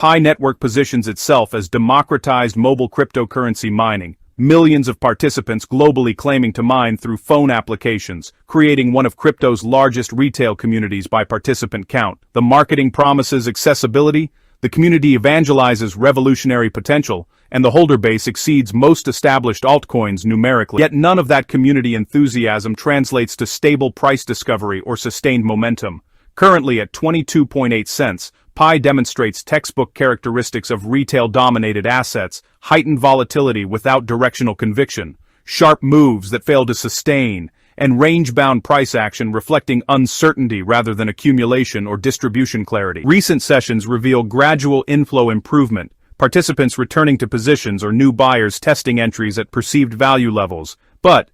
Pi Network positions itself as democratized mobile cryptocurrency mining, millions of participants globally claiming to mine through phone applications, creating one of crypto's largest retail communities by participant count. The marketing promises accessibility, the community evangelizes revolutionary potential, and the holder base exceeds most established altcoins numerically. Yet none of that community enthusiasm translates to stable price discovery or sustained momentum. Currently at 22.8 cents, Pi demonstrates textbook characteristics of retail-dominated assets, heightened volatility without directional conviction, sharp moves that fail to sustain, and range-bound price action reflecting uncertainty rather than accumulation or distribution clarity. Recent sessions reveal gradual inflow improvement, participants returning to positions or new buyers testing entries at perceived value levels. But,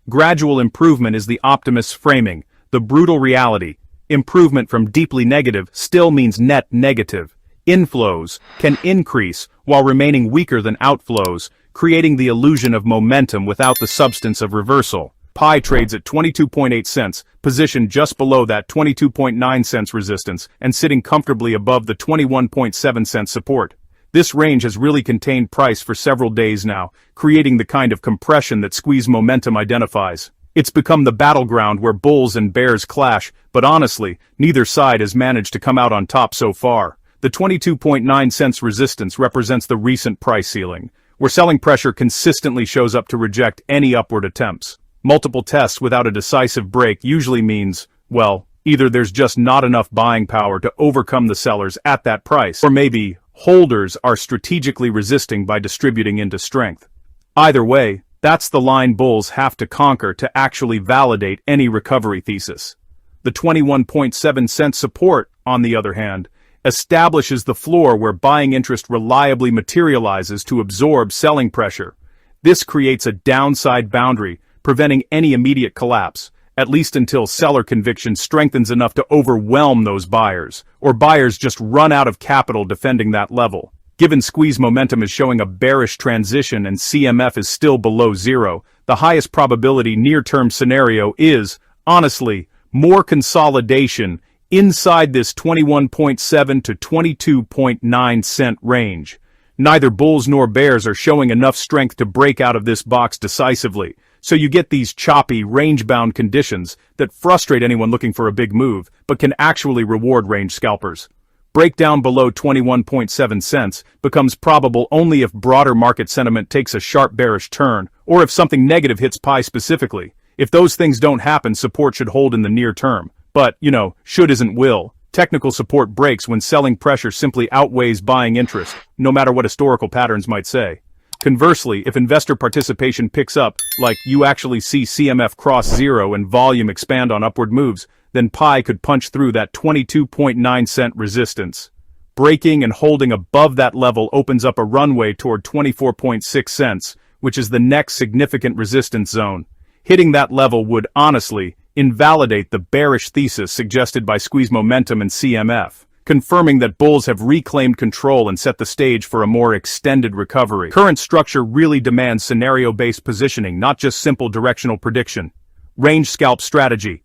gradual improvement is the optimist's framing. The brutal reality, improvement from deeply negative still means net negative. Inflows can increase while remaining weaker than outflows, creating the illusion of momentum without the substance of reversal. Pi trades at 22.8 cents, positioned just below that 22.9 cents resistance and sitting comfortably above the 21.7 cent support. This range has really contained price for several days now, creating the kind of compression that squeeze momentum identifies. It's become the battleground where bulls and bears clash, but honestly, neither side has managed to come out on top so far. The 22.9 cents resistance represents the recent price ceiling, where selling pressure consistently shows up to reject any upward attempts. Multiple tests without a decisive break usually means, well, either there's just not enough buying power to overcome the sellers at that price, or maybe holders are strategically resisting by distributing into strength. Either way, that's the line bulls have to conquer to actually validate any recovery thesis. The 21.7 cent support, on the other hand, establishes the floor where buying interest reliably materializes to absorb selling pressure. This creates a downside boundary, preventing any immediate collapse, at least until seller conviction strengthens enough to overwhelm those buyers, or buyers just run out of capital defending that level. Given squeeze momentum is showing a bearish transition and CMF is still below zero, the highest probability near-term scenario is, honestly, more consolidation inside this 21.7 to 22.9 cent range. Neither bulls nor bears are showing enough strength to break out of this box decisively, so you get these choppy, range-bound conditions that frustrate anyone looking for a big move, but can actually reward range scalpers. Breakdown below 21.7 cents becomes probable only if broader market sentiment takes a sharp bearish turn, or if something negative hits Pi specifically. If those things don't happen, support should hold in the near term. But, should isn't will. Technical support breaks when selling pressure simply outweighs buying interest, no matter what historical patterns might say. Conversely, if investor participation picks up, like you actually see CMF cross zero and volume expand on upward moves, then Pi could punch through that 22.9 cent resistance. Breaking and holding above that level opens up a runway toward 24.6 cents, which is the next significant resistance zone. Hitting that level would, honestly, invalidate the bearish thesis suggested by squeeze momentum and CMF, confirming that bulls have reclaimed control and set the stage for a more extended recovery. Current structure really demands scenario-based positioning, not just simple directional prediction. Range scalp strategy.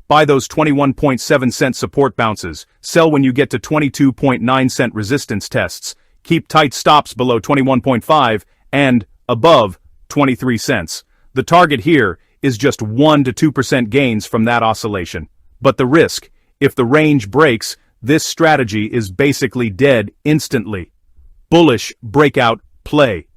Buy those 21.7 cent support bounces, sell when you get to 22.9 cent resistance tests, keep tight stops below 21.5 and above 23 cents. The target here is just 1 to 2% gains from that oscillation. But the risk, if the range breaks, this strategy is basically dead instantly. Bullish breakout play.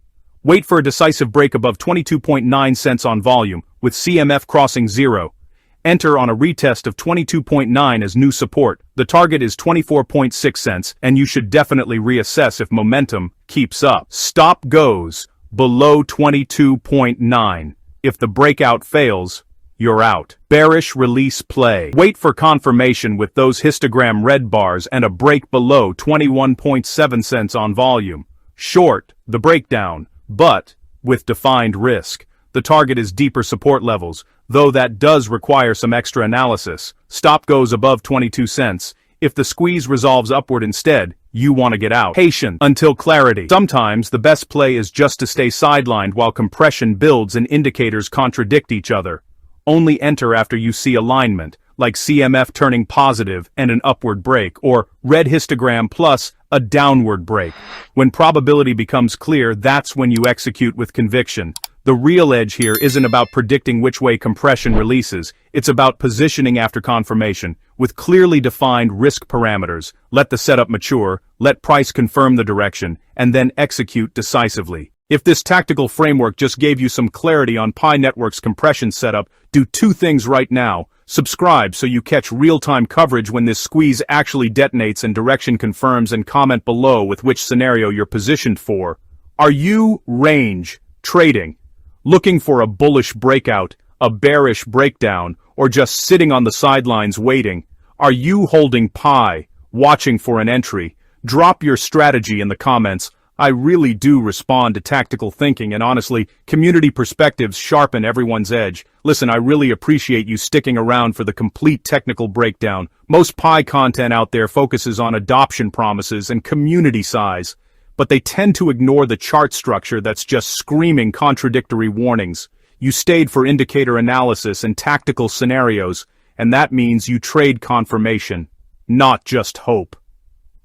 Wait for a decisive break above 22.9 cents on volume, with CMF crossing zero. Enter on a retest of 22.9 as new support. The target is 24.6 cents, and you should definitely reassess if momentum keeps up. Stop goes below 22.9. If the breakout fails, you're out. Bearish release play. Wait for confirmation with those histogram red bars and a break below 21.7 cents on volume. Short the breakdown, but with defined risk. The target is deeper support levels, though that does require some extra analysis. Stop goes above 22 cents. If the squeeze resolves upward instead, you want to get out. Patient until clarity. Sometimes the best play is just to stay sidelined while compression builds and indicators contradict each other. Only enter after you see alignment, like CMF turning positive and an upward break, or red histogram plus a downward break. When probability becomes clear, that's when you execute with conviction. The real edge here isn't about predicting which way compression releases, it's about positioning after confirmation, with clearly defined risk parameters. Let the setup mature, let price confirm the direction, and then execute decisively. If this tactical framework just gave you some clarity on Pi Network's compression setup, do two things right now. Subscribe so you catch real-time coverage when this squeeze actually detonates and direction confirms, and comment below with which scenario you're positioned for. Are you range trading? Looking for a bullish breakout, a bearish breakdown, or just sitting on the sidelines waiting? Are you holding Pi, watching for an entry? Drop your strategy in the comments. I really do respond to tactical thinking, and honestly, community perspectives sharpen everyone's edge. Listen, I really appreciate you sticking around for the complete technical breakdown. Most Pi content out there focuses on adoption promises and community size, but they tend to ignore the chart structure that's just screaming contradictory warnings. You stayed for indicator analysis and tactical scenarios, and that means you trade confirmation, not just hope.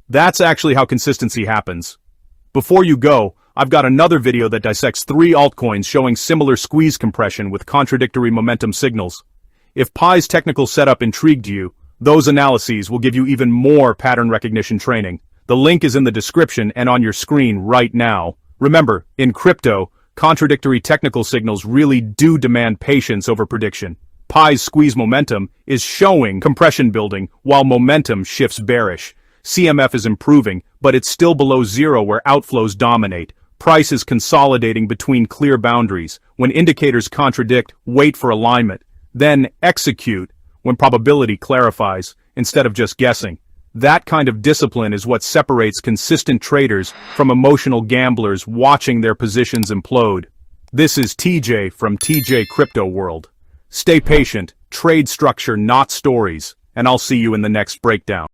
That's actually how consistency happens. Before you go, I've got another video that dissects 3 altcoins showing similar squeeze compression with contradictory momentum signals. If Pi's technical setup intrigued you, those analyses will give you even more pattern recognition training. The link is in the description and on your screen right now. Remember, in crypto, contradictory technical signals really do demand patience over prediction. Pi's squeeze momentum is showing compression building while momentum shifts bearish. CMF is improving, but it's still below zero where outflows dominate. Price is consolidating between clear boundaries. When indicators contradict, wait for alignment. Then execute when probability clarifies, instead of just guessing. That kind of discipline is what separates consistent traders from emotional gamblers watching their positions implode. This is TJ from TJ Crypto World. Stay patient, trade structure, not stories, and I'll see you in the next breakdown.